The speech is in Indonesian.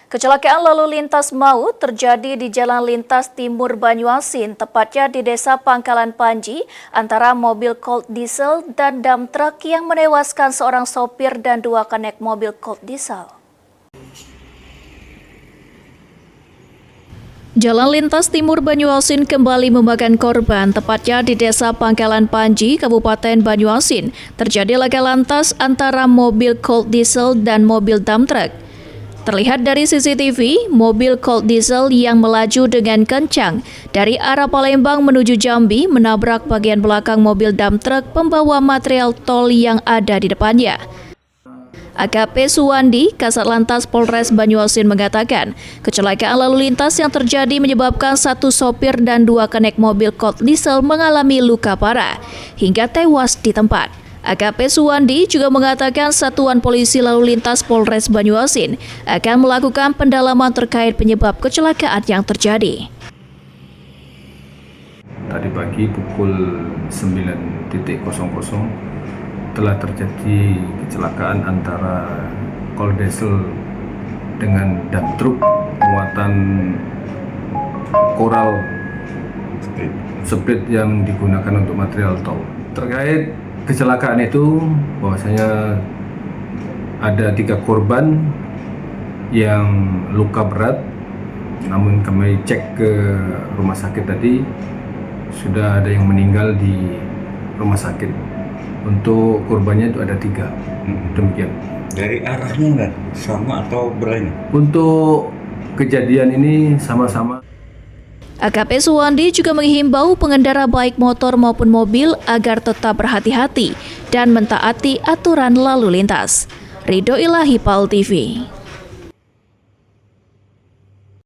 Kecelakaan lalu lintas maut terjadi di Jalan Lintas Timur Banyuasin, tepatnya di Desa Pangkalan Panji, antara mobil Colt Diesel dan dam truk yang menewaskan seorang sopir dan dua kenek mobil Colt Diesel. Jalan Lintas Timur Banyuasin kembali memakan korban, tepatnya di Desa Pangkalan Panji, Kabupaten Banyuasin. Terjadi laka lantas antara mobil Colt Diesel dan mobil dam truk. Terlihat dari CCTV, mobil Colt Diesel yang melaju dengan kencang dari arah Palembang menuju Jambi menabrak bagian belakang mobil dam truk pembawa material tol yang ada di depannya. AKP Suwandi, Kasat Lantas Polres Banyuasin mengatakan, kecelakaan lalu lintas yang terjadi menyebabkan satu sopir dan dua kenek mobil Colt Diesel mengalami luka parah hingga tewas di tempat. AKP Suwandi juga mengatakan Satuan Polisi Lalu Lintas Polres Banyuasin akan melakukan pendalaman terkait penyebab kecelakaan yang terjadi. Tadi pagi pukul 9.00 telah terjadi kecelakaan antara Colt Diesel dengan dam truk muatan koral sprit yang digunakan untuk material tol. Terkait kecelakaan itu, bahwasanya ada 3 korban yang luka berat, namun kami cek ke rumah sakit tadi sudah ada yang meninggal di rumah sakit. Untuk korbannya itu ada 3, demikian. Dari arahnya nggak sama atau berlain? Untuk kejadian ini sama-sama. AKP Suwandi juga menghimbau pengendara baik motor maupun mobil agar tetap berhati-hati dan mentaati aturan lalu lintas. Ridho Ilahi, PAL TV.